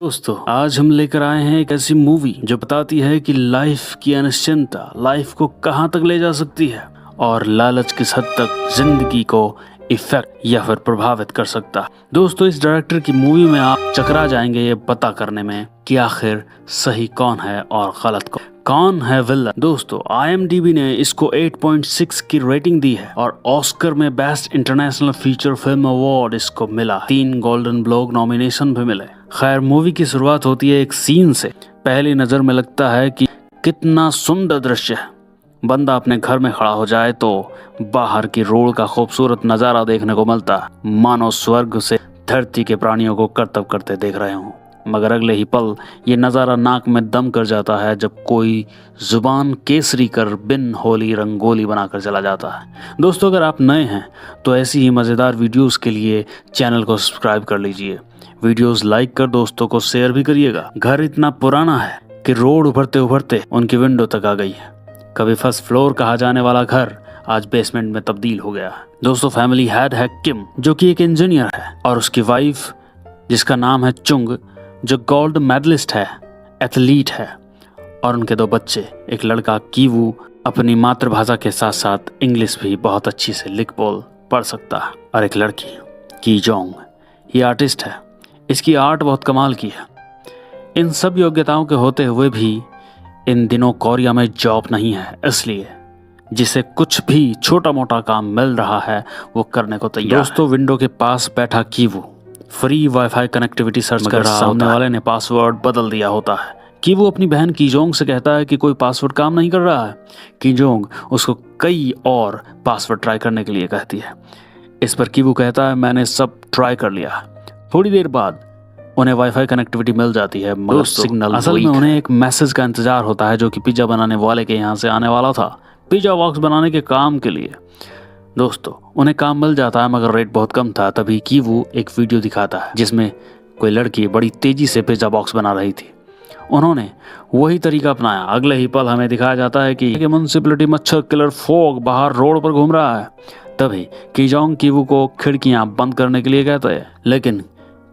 दोस्तों आज हम लेकर आए हैं एक ऐसी मूवी जो बताती है कि लाइफ की अनिश्चितता लाइफ को कहां तक ले जा सकती है और लालच किस हद तक जिंदगी को इफेक्ट या फिर प्रभावित कर सकता है। दोस्तों इस डायरेक्टर की मूवी में आप चकरा जाएंगे ये पता करने में कि आखिर सही कौन है और गलत कौन है विलन। दोस्तों IMDb ने इसको 8.6 की रेटिंग दी है और ऑस्कर में best international feature film award इसको मिला। 3 गोल्डन ग्लोब नॉमिनेशन भी मिले। खैर मूवी की शुरुआत होती है एक सीन से। पहली नजर में लगता है कि कितना सुंदर दृश्य है। बंदा अपने घर में खड़ा हो जाए तो बाहर की रोड का खूबसूरत नजारा देखने को मिलता है, मानो स्वर्ग से धरती के प्राणियों को करतब करते देख रहे हों। मगर अगले ही पल ये नज़ारा नाक में दम कर जाता है जब कोई जुबान केसरी कर बिन होली रंगोली बनाकर चला जाता है। दोस्तों अगर आप नए हैं तो ऐसी ही मज़ेदार वीडियोस के लिए चैनल को सब्सक्राइब कर लीजिए, वीडियोस लाइक कर दोस्तों को शेयर भी करिएगा। घर इतना पुराना है कि रोड उभरते उभरते उनकी विंडो तक आ गई है। कभी फर्स्ट फ्लोर कहा जाने वाला घर आज बेसमेंट में तब्दील हो गया है। दोस्तों फैमिली हेड है किम जो कि एक इंजीनियर है और उसकी वाइफ जिसका नाम है चुंग जो गोल्ड मेडलिस्ट है, एथलीट है, और उनके 2 बच्चे, एक लड़का कीवू अपनी मातृभाषा के साथ साथ इंग्लिश भी बहुत अच्छी से लिख बोल पढ़ सकता है, और एक लड़की की जोंग, ये आर्टिस्ट है। इसकी आर्ट बहुत कमाल की है। इन सब योग्यताओं के होते हुए भी इन दिनों कोरिया में जॉब नहीं है, इसलिए जिसे कुछ भी छोटा मोटा काम मिल रहा है वो करने को तैयार। दोस्तों विंडो के पास बैठा Kivu free wifi connectivity search कर रहा सामने वाले ने पासवर्ड बदल दिया होता है। कीवू अपनी बहन कीजोंग से कहता है कि कोई पासवर्ड काम नहीं कर रहा है। कीजोंग उसको कई और पासवर्ड ट्राई करने के लिए कहती है। इस पर कीवू कहता है मैंने सब ट्राई कर लिया। थोड़ी देर बाद उन्हें वाईफाई कनेक्टिविटी मिल जाती है मगर सिग्नल असल में उन्हें एक मैसेज का इंतजार होता है जो कि पिज्जा बनाने वाले के यहाँ से आने वाला था, पिज्जा बॉक्स बनाने के काम के लिए। दोस्तों उन्हें काम मिल जाता है मगर रेट बहुत कम था। तभी कीवू एक वीडियो दिखाता है जिसमें कोई लड़की बड़ी तेजी से पिज्जा बॉक्स बना रही थी। उन्होंने वही तरीका अपनाया। अगले ही पल हमें दिखाया जाता है कि म्युनिसिपैलिटी मच्छर किलर फॉग बाहर रोड पर घूम रहा है। तभी कीजोंग कीवू को खिड़कियां बंद करने के लिए कहता है, लेकिन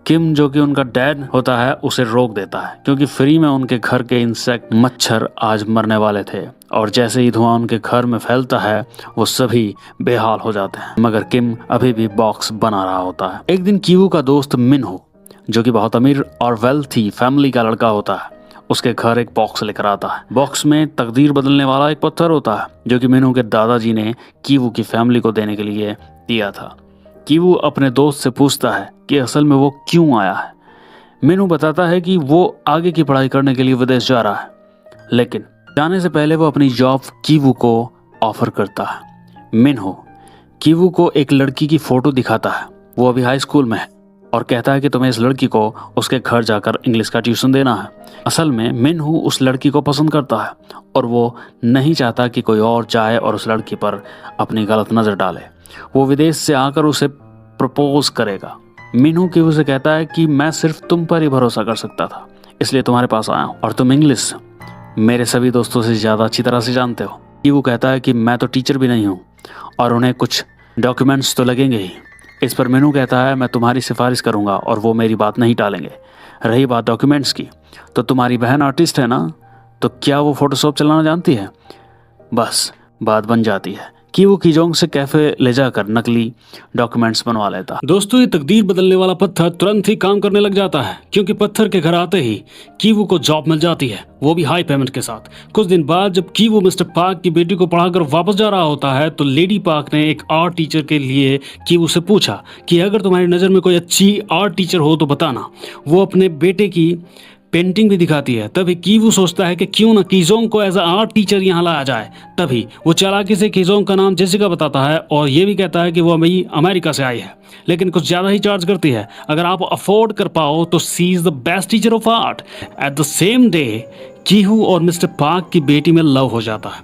किम जो कि उनका डैड होता है उसे रोक देता है क्योंकि फ्री में उनके घर के इंसेक्ट मच्छर आज मरने वाले थे और जैसे ही धुआं उनके घर में फैलता है वो सभी बेहाल हो जाते हैं। मगर किम अभी भी बॉक्स बना रहा होता है। एक दिन कीवू का दोस्त मिनहो जो कि बहुत अमीर और वेल्थी फैमिली का लड़का होता है उसके घर एक बॉक्स लेकर आता है। बॉक्स में तकदीर बदलने वाला एक पत्थर होता है जो कि मिनहो के दादाजी ने कीवू की फैमिली को देने के लिए दिया था। कीवू अपने दोस्त से पूछता है कि असल में वो क्यों आया है। मिनू बताता है कि वो आगे की पढ़ाई करने के लिए विदेश जा रहा है, लेकिन जाने से पहले वो अपनी जॉब कीवू को ऑफर करता है। मिनहो कीवू को एक लड़की की फोटो दिखाता है, वो अभी हाई स्कूल में है, और कहता है कि तुम्हें इस लड़की को उसके घर जाकर इंग्लिश का ट्यूशन देना है। असल में मिनहू उस लड़की को पसंद करता है और वो नहीं चाहता कि कोई और जाए और उस लड़की पर अपनी गलत नज़र डाले। वो विदेश से आकर उसे प्रपोज करेगा। मिनहू कीवू से कहता है कि मैं सिर्फ तुम पर ही भरोसा कर सकता था, इसलिए तुम्हारे पास आया हूँ और तुम इंग्लिश मेरे सभी दोस्तों से ज़्यादा अच्छी तरह से जानते हो। कीवू कहता है कि मैं तो टीचर भी नहीं हूँ और उन्हें कुछ डॉक्यूमेंट्स तो लगेंगे ही। इस पर मिनहू कहता है मैं तुम्हारी सिफारिश करूँगा और वो मेरी बात नहीं टालेंगे। रही बात डॉक्यूमेंट्स की, तो तुम्हारी बहन आर्टिस्ट है ना, तो क्या वो फोटोशॉप चलाना जानती है? बस बात बन जाती है। कीवू कीजोंग से कैफे ले जाकर नकली डॉक्यूमेंट्स बनवा लेता। दोस्तों ये तकदीर बदलने वाला पत्थर तुरंत ही काम करने लग जाता है क्योंकि पत्थर के घर आते ही कीवू को जॉब मिल जाती है, वो भी हाई पेमेंट के साथ। कुछ दिन बाद जब कीवू मिस्टर पार्क की बेटी को पढ़ाकर वापस जा रहा होता है तो लेडी पार्क ने एक आर्ट टीचर के लिए कीवू से पूछा कि अगर तुम्हारी नज़र में कोई अच्छी आर्ट टीचर हो तो बताना। वो अपने बेटे की पेंटिंग भी दिखाती है। तभी कीवू सोचता है कि क्यों ना कीजोंग को एज अ आर्ट टीचर यहाँ लाया जाए। तभी वो चालाकी से कीजोंग का नाम जेसिका बताता है और ये भी कहता है कि वो अभी अमेरिका से आई है, लेकिन कुछ ज़्यादा ही चार्ज करती है। अगर आप अफोर्ड कर पाओ तो she is the best teacher of art. At the same day कीवू और मिस्टर पार्क की बेटी में लव हो जाता है।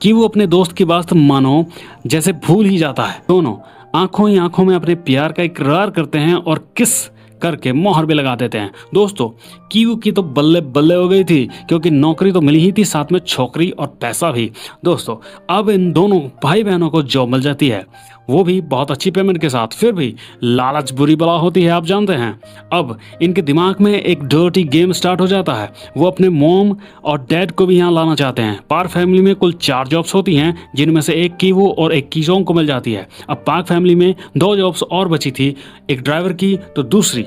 कीवू अपने दोस्त की बात मानो जैसे भूल ही जाता है। दोनों आंखों ही आंखों में अपने प्यार का इकरार करते हैं और किस करके मोहर भी लगा देते हैं। दोस्तों कीवू की तो बल्ले बल्ले हो गई थी क्योंकि नौकरी तो मिली ही थी, साथ में छोकरी और पैसा भी। दोस्तों अब इन दोनों भाई बहनों को जॉब मिल जाती है। वो भी बहुत अच्छी पेमेंट के साथ। फिर भी लालच बुरी बला होती है, आप जानते हैं। अब इनके दिमाग में एक डर्टी गेम स्टार्ट हो जाता है। वो अपने मॉम और डैड को भी यहाँ लाना चाहते हैं। पार्क फैमिली में कुल 4 जॉब्स होती हैं, जिनमें से एक कीवो और एक कीजोंग को मिल जाती है। अब पार्क फैमिली में 2 जॉब्स और बची थी, एक ड्राइवर की तो दूसरी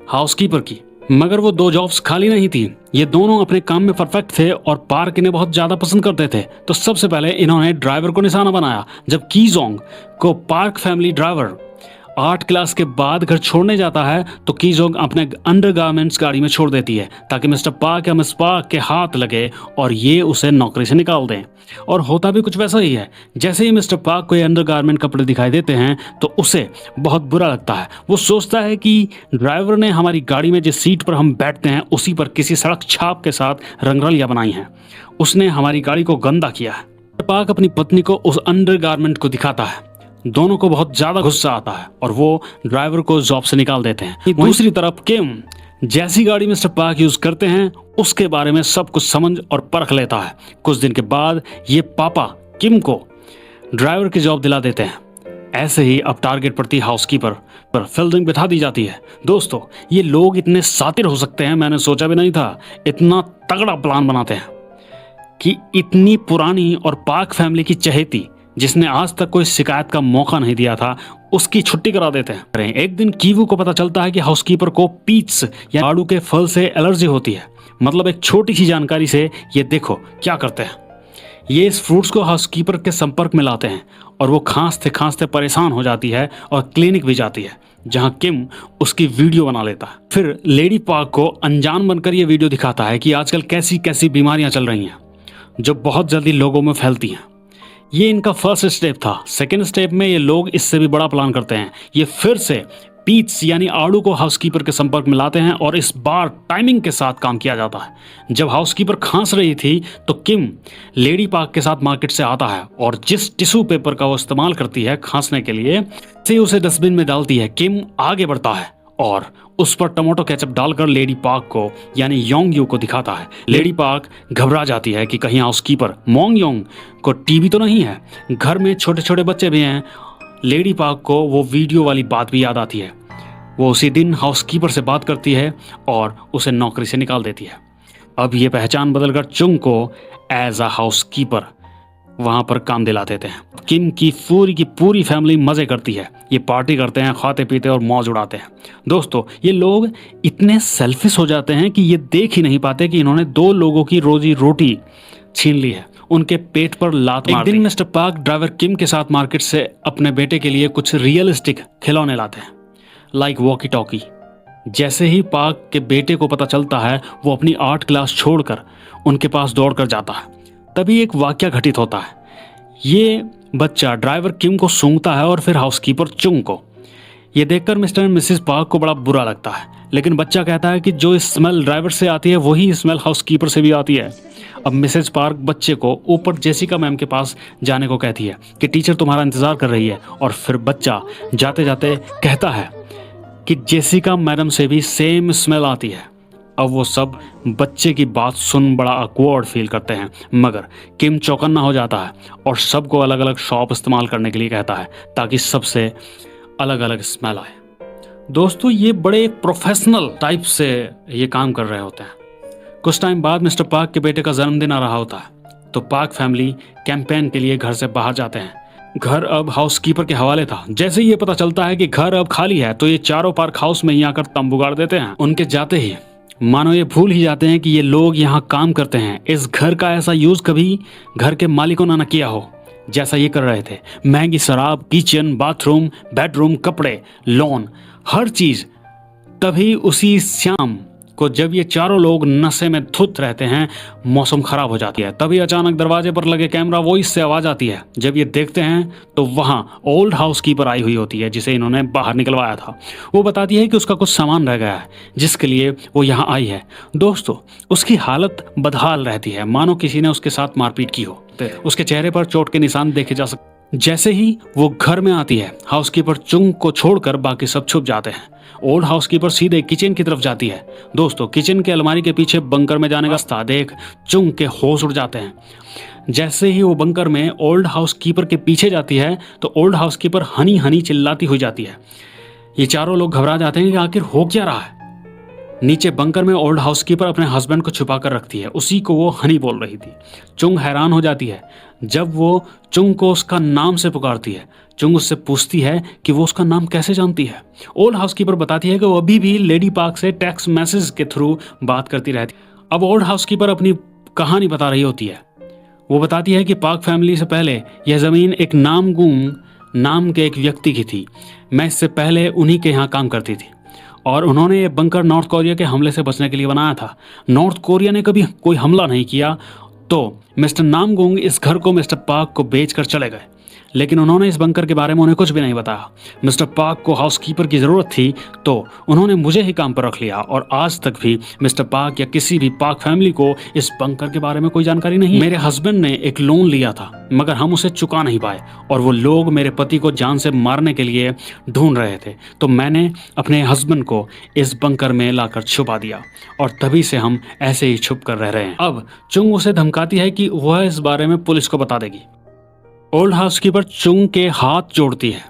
हाउसकीपर की। मगर वो 2 जॉब्स खाली नहीं थी। ये दोनों अपने काम में परफेक्ट थे और पार्क इन्हें बहुत ज्यादा पसंद करते थे। तो सबसे पहले इन्होंने ड्राइवर को निशाना बनाया। जब कीजोंग को पार्क फैमिली ड्राइवर 8 क्लास के बाद घर छोड़ने जाता है तो कीजोंग अपने अंडरगारमेंट्स गाड़ी में छोड़ देती है ताकि मिस्टर पार्क या मिस पार्क के हाथ लगे और ये उसे नौकरी से निकाल दें। और होता भी कुछ वैसा ही है। जैसे ही मिस्टर पार्क को ये अंडरगारमेंट कपड़े दिखाई देते हैं तो उसे बहुत बुरा लगता है। वो सोचता है कि ड्राइवर ने हमारी गाड़ी में जिस सीट पर हम बैठते हैं उसी पर किसी सड़क छाप के साथ रंगरलियां बनाई हैं। उसने हमारी गाड़ी को गंदा किया है। पार्क अपनी पत्नी को उस अंडरगारमेंट को दिखाता है। दोनों को बहुत ज्यादा गुस्सा आता है और वो ड्राइवर को जॉब से निकाल देते हैं। दूसरी तरफ किम जैसी गाड़ी मिस्टर पार्क यूज करते हैं उसके बारे में सब कुछ समझ और परख लेता है। कुछ दिन के बाद ये पापा किम को ड्राइवर की जॉब दिला देते हैं। ऐसे ही अब टारगेट पर थी हाउसकीपर पर फील्डिंग बिठा दी जाती है। दोस्तों, ये लोग इतने सातिर हो सकते हैं, मैंने सोचा भी नहीं था। इतना तगड़ा प्लान बनाते हैं कि इतनी पुरानी और पार्क फैमिली की चहेती जिसने आज तक कोई शिकायत का मौका नहीं दिया था उसकी छुट्टी करा देते हैं। एक दिन कीवू को पता चलता है कि हाउसकीपर को पीच या आड़ू के फल से एलर्जी होती है। मतलब एक छोटी सी जानकारी से ये देखो क्या करते हैं। ये इस फ्रूट्स को हाउसकीपर के संपर्क में लाते हैं और वो खांसते खांसते परेशान हो जाती है और क्लिनिक भी जाती है जहां किम उसकी वीडियो बना लेता है। फिर लेडी पार्क को अनजान बनकर ये वीडियो दिखाता है कि आजकल कैसी कैसी बीमारियां चल रही हैं जो बहुत जल्दी लोगों में फैलती हैं। ये इनका फर्स्ट स्टेप था। सेकेंड स्टेप में ये लोग इससे भी बड़ा प्लान करते हैं। ये फिर से पीच यानी आड़ू को हाउसकीपर के संपर्क में लाते हैं और इस बार टाइमिंग के साथ काम किया जाता है। जब हाउसकीपर खांस रही थी तो किम लेडी पार्क के साथ मार्केट से आता है और जिस टिश्यू पेपर का वो इस्तेमाल करती है खांसने के लिए से उसे डस्टबिन में डालती है। किम आगे बढ़ता है और उस पर टमाटो केचप डालकर लेडी पार्क को यानी योंग यू को दिखाता है। लेडी पार्क घबरा जाती है कि कहीं हाउसकीपर मोंग योंग को टीबी तो नहीं है। घर में छोटे छोटे बच्चे भी हैं। लेडी पार्क को वो वीडियो वाली बात भी याद आती है। वो उसी दिन हाउसकीपर से बात करती है और उसे नौकरी से निकाल देती है। अब ये पहचान बदलकर चुंग को एज अ हाउसकीपर वहां पर काम दिला देते हैं। किम की पूरी फैमिली मजे करती है। ये पार्टी करते हैं, खाते पीते और मौज उड़ाते हैं। दोस्तों, ये लोग इतने सेल्फिश हो जाते हैं कि ये देख ही नहीं पाते कि इन्होंने 2 लोगों की रोजी रोटी छीन ली है, उनके पेट पर लात मार दी। एक दिन मिस्टर पार्क ड्राइवर किम के साथ मार्केट से अपने बेटे के लिए कुछ रियलिस्टिक खिलौने लाते हैं, लाइक वॉकी टॉकी। जैसे ही पार्क के बेटे को पता चलता है वो अपनी 8 क्लास छोड़कर उनके पास दौड़कर जाता है। तभी एक वाकया घटित होता है। ये बच्चा ड्राइवर किम को सूंघता है और फिर हाउसकीपर चुंग को। ये देखकर मिस्टर एंड मिसेस पार्क को बड़ा बुरा लगता है, लेकिन बच्चा कहता है कि जो स्मेल ड्राइवर से आती है वही स्मेल हाउसकीपर से भी आती है। अब मिसेस पार्क बच्चे को ऊपर जेसिका मैम के पास जाने को कहती है कि टीचर तुम्हारा इंतजार कर रही है। और फिर बच्चा जाते जाते कहता है कि जेसिका मैडम से भी सेम स्मेल आती है। अब वो सब बच्चे की बात सुन बड़ा ऑकवर्ड फील करते हैं, मगर किम चौकन्ना हो जाता है और सबको अलग अलग शॉप इस्तेमाल करने के लिए कहता है ताकि सबसे अलग अलग स्मेल आए। दोस्तों, ये बड़े प्रोफेशनल टाइप से ये काम कर रहे होते हैं। कुछ टाइम बाद मिस्टर पार्क के बेटे का जन्मदिन आ रहा होता है तो पार्क फैमिली कैंपेन के लिए घर से बाहर जाते हैं। घर अब हाउसकीपर के हवाले था। जैसे ही ये पता चलता है कि घर अब खाली है तो ये चारों पार्क हाउस में ही आकर तंबू गाड़ देते हैं। उनके जाते ही मानो ये भूल ही जाते हैं कि ये लोग यहाँ काम करते हैं। इस घर का ऐसा यूज कभी घर के मालिकों ने न किया हो जैसा ये कर रहे थे। महंगी शराब, किचन, बाथरूम, बेडरूम, कपड़े, लॉन, हर चीज। तभी उसी शाम को जब ये चारों लोग नशे में धुत रहते हैं, मौसम खराब हो जाती है। तभी अचानक दरवाजे पर लगे कैमरा वॉइस से आवाज आती है। जब ये देखते हैं तो वहां ओल्ड हाउसकीपर आई हुई होती है जिसे इन्होंने बाहर निकलवाया था। वो बताती है कि उसका कुछ सामान रह गया है जिसके लिए वो यहाँ आई है। दोस्तों, उसकी हालत बदहाल रहती है, मानो किसी ने उसके साथ मारपीट की हो। उसके चेहरे पर चोट के निशान देखे जा सकते। जैसे ही वो घर में आती है, हाउसकीपर चुंग को छोड़कर बाकी सब छुप जाते हैं। ओल्ड हाउसकीपर सीधे किचन की तरफ जाती है। दोस्तों, किचन के अलमारी के पीछे बंकर में जाने का रास्ता देख चुंग के होश उड़ जाते हैं। जैसे ही वो बंकर में ओल्ड हाउसकीपर के पीछे जाती है तो ओल्ड हाउसकीपर हनी हनी चिल्लाती हुई जाती है। ये चारों लोग घबरा जाते हैं कि आखिर हो क्या रहा है। नीचे बंकर में ओल्ड हाउसकीपर अपने हस्बैंड को छुपा कर रखती है, उसी को वो हनी बोल रही थी। चुंग हैरान हो जाती है जब वो चुंग को उसका नाम से पुकारती है। चुंग उससे पूछती है कि वो उसका नाम कैसे जानती है। ओल्ड हाउसकीपर बताती है कि वो अभी भी लेडी पार्क से टेक्स्ट मैसेज के थ्रू बात करती रहती। अब ओल्ड हाउसकीपर अपनी कहानी बता रही होती है। वो बताती है कि पार्क फैमिली से पहले यह ज़मीन एक नामगुंग नाम के एक व्यक्ति की थी। मैं इससे पहले उन्हीं के यहाँ काम करती थी और उन्होंने ये बंकर नॉर्थ कोरिया के हमले से बचने के लिए बनाया था। नॉर्थ कोरिया ने कभी कोई हमला नहीं किया तो मिस्टर नामगुंग इस घर को मिस्टर पार्क को बेचकर चले गए, लेकिन उन्होंने इस बंकर के बारे में उन्हें कुछ भी नहीं बताया। मिस्टर पार्क को हाउसकीपर की ज़रूरत थी तो उन्होंने मुझे ही काम पर रख लिया और आज तक भी मिस्टर पार्क या किसी भी पार्क फैमिली को इस बंकर के बारे में कोई जानकारी नहीं। मेरे हस्बैंड ने एक लोन लिया था मगर हम उसे चुका नहीं पाए और वो लोग मेरे पति को जान से मारने के लिए ढूंढ रहे थे, तो मैंने अपने हस्बैंड को इस बंकर में लाकर छुपा दिया और तभी से हम ऐसे ही छुप कर रह रहे हैं। अब चुंग उसे धमकाती है कि वह इस बारे में पुलिस को बता देगी। ओल्ड हाउसकीपर चुंग के हाथ जोड़ती है,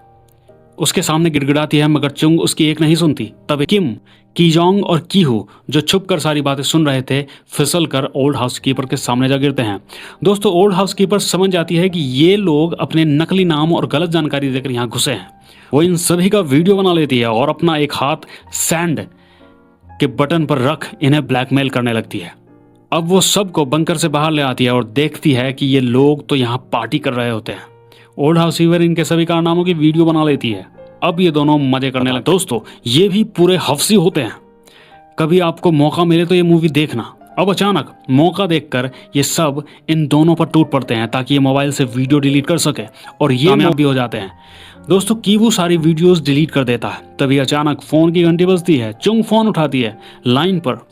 उसके सामने गिड़गिड़ाती है मगर चुंग उसकी एक नहीं सुनती। तब किम, कीजोंग और कीहू जो छुपकर सारी बातें सुन रहे थे फिसल कर ओल्ड हाउसकीपर के सामने जा गिरते हैं। दोस्तों, ओल्ड हाउसकीपर समझ जाती है कि ये लोग अपने नकली नाम और गलत जानकारी देकर यहाँ घुसे हैं। वो इन सभी का वीडियो बना लेती है और अपना एक हाथ सैंड के बटन पर रख इन्हें ब्लैकमेल करने लगती है। अब वो सबको बंकर से बाहर ले आती है और देखती है कि ये लोग तो यहाँ पार्टी कर रहे होते हैं। ओल्ड हाउसकीपर इनके सभी कारनामों की वीडियो बना लेती है। अब ये दोनों मजे करने लगे। दोस्तों, ये भी पूरे हफ्सी होते हैं। कभी आपको मौका मिले तो ये मूवी देखना। अब अचानक मौका देखकर ये सब इन दोनों पर टूट पड़ते हैं ताकि ये मोबाइल से वीडियो डिलीट कर सके और ये कामयाब भी हो जाते हैं। दोस्तों, कीवू सारी वीडियोस डिलीट कर देता है। तभी अचानक फोन की घंटी बजती है। चुंग फोन उठाती है। लाइन पर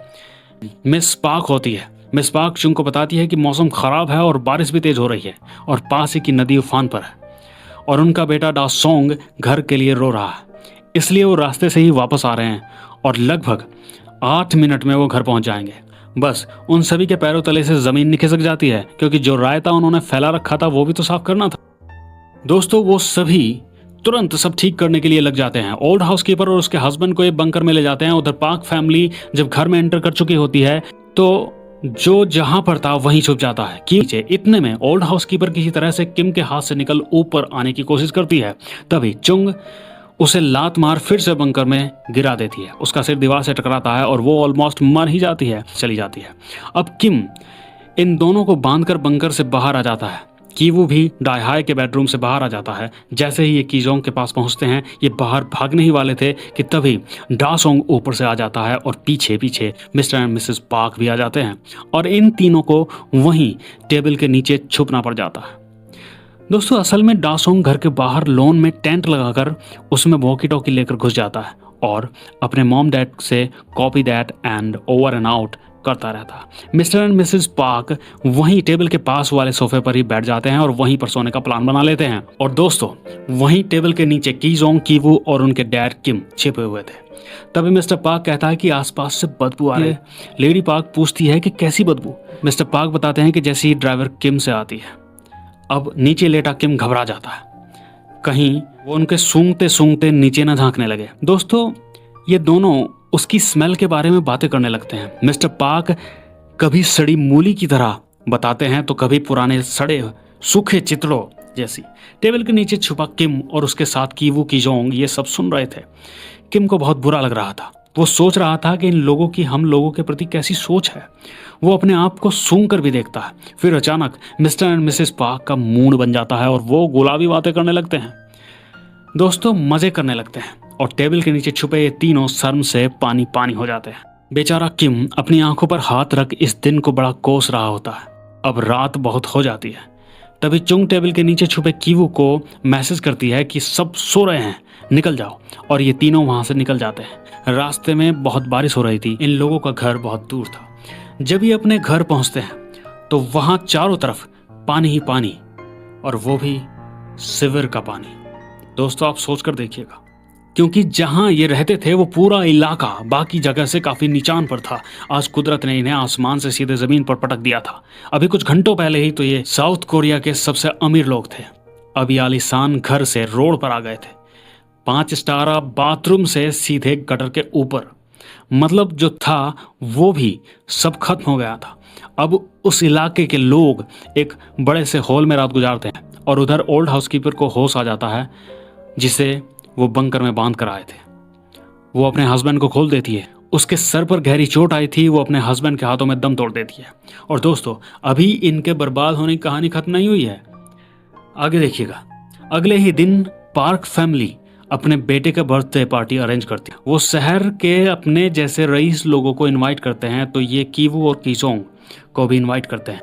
मिस पार्क होती है। मिस पार्क चुंग को बताती है कि मौसम खराब है और बारिश भी तेज हो रही है और पास ही की नदी उफान पर है और उनका बेटा डा सोंग घर के लिए रो रहा है, इसलिए वो रास्ते से ही वापस आ रहे हैं और लगभग 8 मिनट में वो घर पहुंच जाएंगे। बस उन सभी के पैरों तले से जमीन नहीं खिसक जाती है क्योंकि जो रायता उन्होंने फैला रखा था वो भी तो साफ करना था। दोस्तों, वो सभी तुरंत सब ठीक करने के लिए लग जाते हैं। ओल्ड हाउसकीपर और उसके हस्बैंड को एक बंकर में ले जाते हैं। उधर पार्क फैमिली जब घर में एंटर कर चुकी होती है तो जो जहां पर था वहीं छुप जाता है। नीचे इतने में ओल्ड हाउसकीपर किसी तरह से किम के हाथ से निकल ऊपर आने की कोशिश करती है। तभी चुंग उसे लात मार फिर से बंकर में गिरा देती है। उसका सिर दीवार से टकराता है और वो ऑलमोस्ट मर ही जाती है, चली जाती है। अब किम इन दोनों को बांधकर बंकर से बाहर आ जाता है। कीवू भी डायहाई के बेडरूम से बाहर आ जाता है। जैसे ही ये कीजोंग के पास पहुंचते हैं, ये बाहर भागने ही वाले थे कि तभी डासोंग ऊपर से आ जाता है और पीछे पीछे मिस्टर एंड मिसेस पार्क भी आ जाते हैं और इन तीनों को वहीं टेबल के नीचे छुपना पड़ जाता है। दोस्तों, असल में डासोंग घर के बाहर लॉन में टेंट लगाकर उसमें वॉकी टॉकी लेकर घुस जाता है और अपने मॉम डैड से copy that and over and out करता रहता। मिस्टर एंड मिसेस पार्क वहीं टेबल के पास वाले सोफे पर ही बैठ जाते हैं और वहीं पर सोने का प्लान बना लेते हैं। और दोस्तों, वहीं टेबल के नीचे कीजोंग, कीवू और उनके डैड किम छिपे हुए थे। तभी मिस्टर पार्क कहता है कि आसपास से बदबू आ रही है। लेडी पार्क पूछती है कि कैसी बदबू। मिस्टर पार्क बताते हैं कि जैसी ड्राइवर किम से आती है। अब नीचे लेटा किम घबरा जाता है, कहीं वो उनके सूंघते सूंघते नीचे न झांकने लगे। दोस्तों, ये दोनों उसकी स्मेल के बारे में बातें करने लगते हैं। मिस्टर पार्क कभी सड़ी मूली की तरह बताते हैं तो कभी पुराने सड़े सूखे चितड़ों जैसी। टेबल के नीचे छुपा किम और उसके साथ कीवू, कीजोंग ये सब सुन रहे थे। किम को बहुत बुरा लग रहा था। वो सोच रहा था कि इन लोगों की हम लोगों के प्रति कैसी सोच है। वो अपने आप को सूंघ कर भी देखता है। फिर अचानक मिस्टर एंड मिसेस पार्क का मूड बन जाता है और वो गुलाबी बातें करने लगते हैं। दोस्तों, मजे करने लगते हैं और टेबल के नीचे छुपे ये तीनों शर्म से पानी पानी हो जाते हैं। बेचारा किम अपनी आंखों पर हाथ रख इस दिन को बड़ा कोस रहा होता है। अब रात बहुत हो जाती है। तभी चुंग टेबल के नीचे छुपे कीवू को मैसेज करती है कि सब सो रहे हैं, निकल जाओ, और ये तीनों वहां से निकल जाते हैं। रास्ते में बहुत बारिश हो रही थी। इन लोगों का घर बहुत दूर था। जब ये अपने घर पहुंचते हैं तो वहां चारों तरफ पानी ही पानी, और वो भी सिवर का पानी। दोस्तों आप सोच कर देखिएगा, क्योंकि जहां ये रहते थे वो पूरा इलाका बाकी जगह से काफी नीचान पर था। आज कुदरत ने इन्हें आसमान से सीधे जमीन पर पटक दिया था। अभी कुछ घंटों पहले ही तो ये साउथ कोरिया के सबसे अमीर लोग थे। अभी आलीशान घर से रोड पर आ गए थे, 5 स्टार बाथरूम से सीधे गटर के ऊपर। मतलब जो था वो भी सब खत्म हो गया था। अब उस इलाके के लोग एक बड़े से हॉल में रात गुजारते हैं और उधर ओल्ड हाउसकीपर को होश आ जाता है, जिसे वो बंकर में बांध कर आए थे। वो अपने हस्बैंड को खोल देती है। उसके सर पर गहरी चोट आई थी, वो अपने हस्बैंड के हाथों में दम तोड़ देती है। और दोस्तों अभी इनके बर्बाद होने की कहानी खत्म नहीं हुई है, आगे देखिएगा। अगले ही दिन पार्क फैमिली अपने बेटे का बर्थडे पार्टी अरेंज करती है। वो शहर के अपने जैसे रईस लोगों को इनवाइट करते हैं, तो ये कीवू और कीचोंग को भी इनवाइट करते हैं।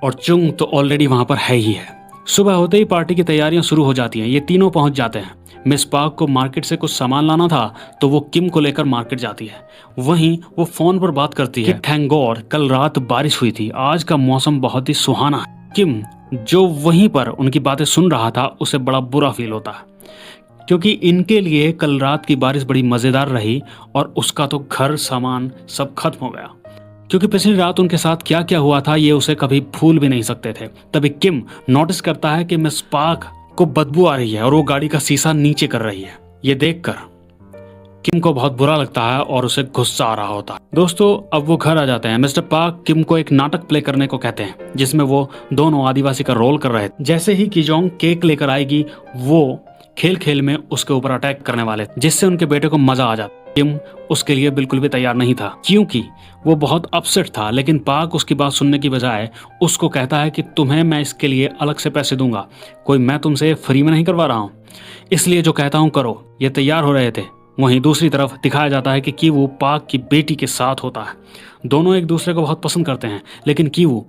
और चुंग तो ऑलरेडी वहां पर है ही है। सुबह होते ही पार्टी की तैयारियां शुरू हो जाती हैं। ये तीनों पहुंच जाते हैं। मिस पार्क को मार्केट से कुछ सामान लाना था, तो वो किम को लेकर मार्केट जाती है। वहीं वो फोन पर बात करती है, थैंक गॉड कल रात बारिश हुई थी, आज का मौसम बहुत ही सुहाना है। किम जो वहीं पर उनकी बातें सुन रहा था, उसे बड़ा बुरा फील होता है, क्योंकि इनके लिए कल रात की बारिश बड़ी मजेदार रही और उसका तो घर सामान सब खत्म हो गया। क्योंकि पिछली रात उनके साथ क्या क्या हुआ था ये उसे कभी भूल भी नहीं सकते थे। तभी किम नोटिस करता है कि मिस पार्क को बदबू आ रही है और वो गाड़ी का शीशा नीचे कर रही है। ये देखकर किम को बहुत बुरा लगता है और उसे गुस्सा आ रहा होता है। दोस्तों अब वो घर आ जाते हैं। मिस्टर पार्क किम को एक नाटक प्ले करने को कहते हैं, जिसमें वो दोनों आदिवासी का रोल कर रहे थे। जैसे ही कीजोंग केक लेकर आएगी, वो खेल खेल में उसके ऊपर अटैक करने वाले, जिससे उनके बेटे को मजा आ जाता। किम उसके लिए बिल्कुल भी तैयार नहीं था, क्योंकि वो बहुत अपसेट था। लेकिन पार्क उसकी बात सुनने की बजाय उसको कहता है कि तुम्हें मैं इसके लिए अलग से पैसे दूंगा, कोई मैं तुमसे फ्री में नहीं करवा रहा हूँ, इसलिए जो कहता हूँ करो। ये तैयार हो रहे थे। वहीं दूसरी तरफ दिखाया जाता है कि कीवू पार्क की बेटी के साथ होता है। दोनों एक दूसरे को बहुत पसंद करते हैं, लेकिन कीवू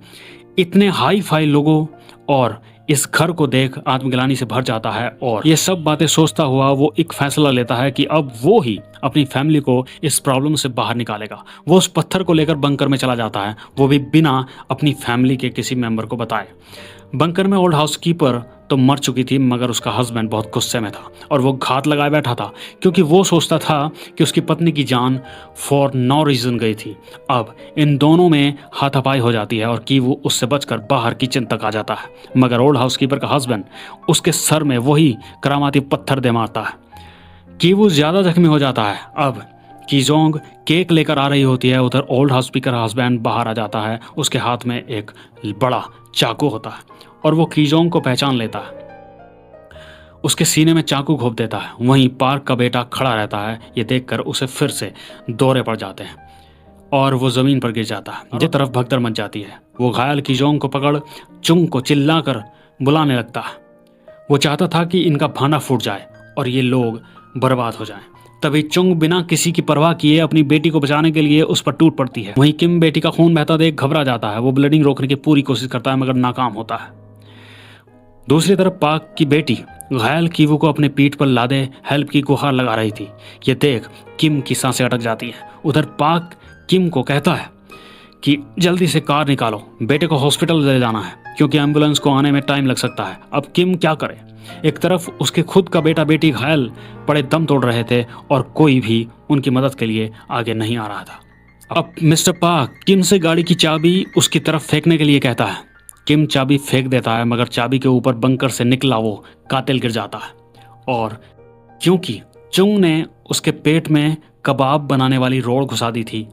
इतने हाई फाई लोगों और इस घर को देख आत्मग्लानि से भर जाता है और ये सब बातें सोचता हुआ वो एक फैसला लेता है कि अब वो ही अपनी फैमिली को इस प्रॉब्लम से बाहर निकालेगा। वो उस पत्थर को लेकर बंकर में चला जाता है, वो भी बिना अपनी फैमिली के किसी मेंबर को बताए। बंकर में ओल्ड हाउसकीपर तो मर चुकी थी, मगर उसका हस्बैंड बहुत गुस्से में था और वो घात लगाए बैठा था, क्योंकि वो सोचता था कि उसकी पत्नी की जान फॉर नो रीजन गई थी। अब इन दोनों में हाथापाई हो जाती है और कीवू उससे बचकर बाहर किचन तक आ जाता है, मगर ओल्ड हाउसकीपर का हस्बैंड उसके सर में वही करामाती पत्थर दे मारता है। कीवू ज्यादा जख्मी हो जाता है। अब कीजोंग केक लेकर आ रही होती है, उधर ओल्ड हाउसकीपर हस्बैंड बाहर आ जाता है। उसके हाथ में एक बड़ा चाकू होता है और वो कीजोंग को पहचान लेता है, उसके सीने में चाकू घोंप देता है। वहीं पार्क का बेटा खड़ा रहता है। ये देखकर उसे फिर से दौरे पड़ जाते हैं और वो जमीन पर गिर जाता है। जिस तरफ भगदड़ मच जाती है, वो घायल कीजोंग को पकड़ चुंग को चिल्लाकर बुलाने लगता है। वो चाहता था कि इनका भांडा फूट जाए और ये लोग बर्बाद हो जाएं। तभी चुंग बिना किसी की परवाह किए अपनी बेटी को बचाने के लिए उस पर टूट पड़ती है। वहीं किम बेटी का खून बहता देख घबरा जाता है। वो ब्लीडिंग रोकने की पूरी कोशिश करता है, मगर नाकाम होता है। दूसरी तरफ पार्क की बेटी घायल कीवू को अपने पीठ पर लादे हेल्प की गुहार लगा रही थी। ये देख किम की सांसें अटक जाती हैं। उधर पार्क किम को कहता है कि जल्दी से कार निकालो, बेटे को हॉस्पिटल ले जाना है, क्योंकि एम्बुलेंस को आने में टाइम लग सकता है। अब किम क्या करे? एक तरफ उसके खुद का बेटा बेटी घायल पड़े दम तोड़ रहे थे और कोई भी उनकी मदद के लिए आगे नहीं आ रहा था। अब मिस्टर पार्क किम से गाड़ी की चाबी उसकी तरफ फेंकने के लिए कहता है। किम चाबी फेंक देता है, मगर चाबी के ऊपर बंकर से निकला वो कातिल गिर जाता है। और क्योंकि चुंग ने उसके पेट में कबाब बनाने वाली रोड घुसा दी थी,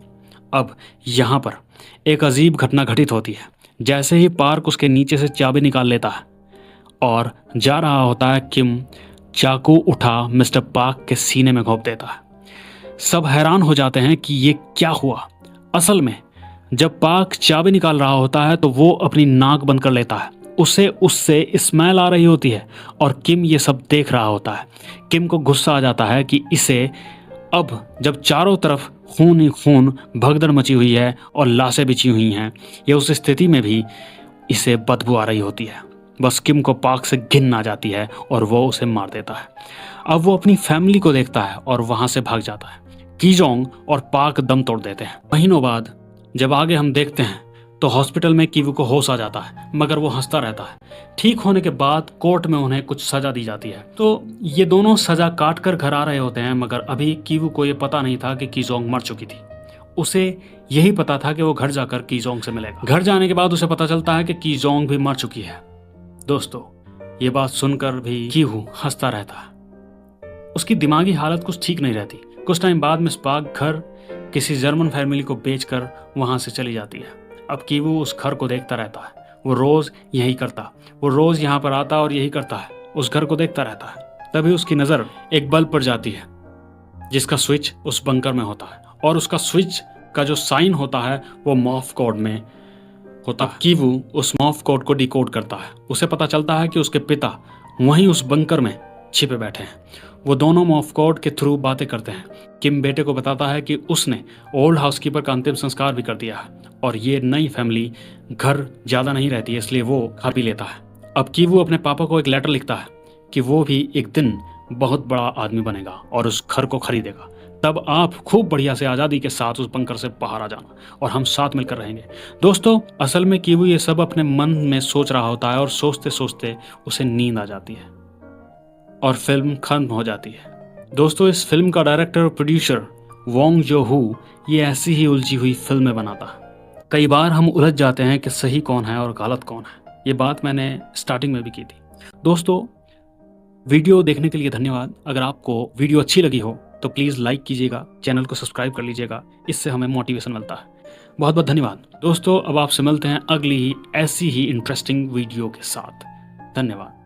अब यहाँ पर एक अजीब घटना घटित होती है। जैसे ही पार्क उसके नीचे से चाबी निकाल लेता है और जा रहा होता है, किम चाकू उठा मिस्टर पार्क के सीने में घोंप देता है। सब हैरान हो जाते हैं कि ये क्या हुआ। असल में जब पार्क चाबी निकाल रहा होता है तो वो अपनी नाक बंद कर लेता है। उसे उससे स्मेल आ रही होती है और किम ये सब देख रहा होता है। किम को गुस्सा आ जाता है कि इसे अब जब चारों तरफ खून ही खून भगदड़ मची हुई है और लाशें बिछी हुई हैं, ये उस स्थिति में भी इसे बदबू आ रही होती है। बस किम को पार्क से घिन आ जाती है और वो उसे मार देता है। अब वो अपनी फैमिली को देखता है और वहां से भाग जाता है। कीजोंग और पार्क दम तोड़ देते हैं। महीनों बाद जब आगे हम देखते हैं तो हॉस्पिटल में कीवू को होश आ जाता है, मगर वो हंसता रहता है। ठीक होने के बाद कोर्ट में उन्हें कुछ सजा दी जाती है। तो ये दोनों सजा काट कर घर आ रहे होते हैं, मगर अभी कीवू को ये पता नहीं था कि कीजोंग मर चुकी थी। उसे यही पता था कि वो घर जाकर कीजोंग से मिलेगा। घर जाने के बाद उसे पता चलता है कि कीजोंग भी मर चुकी है। दोस्तों, ये बात सुनकर भी कीवू हंसता रहता है। उसकी दिमागी हालत कुछ ठीक नहीं रहती। कुछ टाइम बाद मिस पार्क घर किसी जर्मन फैमिली को बेचकर वहां से चली जाती है। अब कीवू उस घर को देखता रहता है। वो रोज यही करता, वो रोज यहाँ पर आता और यही करता है, उस घर को देखता रहता है। तभी उसकी नजर एक बल्ब पर जाती है जिसका स्विच उस बंकर में होता है, और उसका स्विच का जो साइन होता है वो मॉर्फ कोड में होता है। कीवू उस मॉर्फ कोड को डिकोड करता है। उसे पता चलता है कि उसके पिता वहीं उस बंकर में छिपे बैठे हैं। वो दोनों मॉर्फ कोड के थ्रू बातें करते हैं। किम बेटे को बताता है कि उसने ओल्ड हाउसकीपर का अंतिम संस्कार भी कर दिया है और ये नई फैमिली घर ज़्यादा नहीं रहती है, इसलिए वो खा पी लेता है। अब कीवू अपने पापा को एक लेटर लिखता है कि वो भी एक दिन बहुत बड़ा आदमी बनेगा और उस घर को खरीदेगा। तब आप खूब बढ़िया से आज़ादी के साथ उस बंकर से बाहर आ जाना और हम साथ मिलकर रहेंगे। दोस्तों, असल में कीवू ये सब अपने मन में सोच रहा होता है और सोचते सोचते उसे नींद आ जाती है और फिल्म खत्म हो जाती है। दोस्तों, इस फिल्म का डायरेक्टर और प्रोड्यूसर वोंग जो-हू ये ऐसी ही उलझी हुई फिल्में बनाता है। कई बार हम उलझ जाते हैं कि सही कौन है और गलत कौन है। ये बात मैंने स्टार्टिंग में भी की थी। दोस्तों, वीडियो देखने के लिए धन्यवाद। अगर आपको वीडियो अच्छी लगी हो तो प्लीज़ लाइक कीजिएगा, चैनल को सब्सक्राइब कर लीजिएगा, इससे हमें मोटिवेशन मिलता है। बहुत बहुत धन्यवाद। दोस्तों, अब आपसे मिलते हैं अगली ही ऐसी ही इंटरेस्टिंग वीडियो के साथ। धन्यवाद।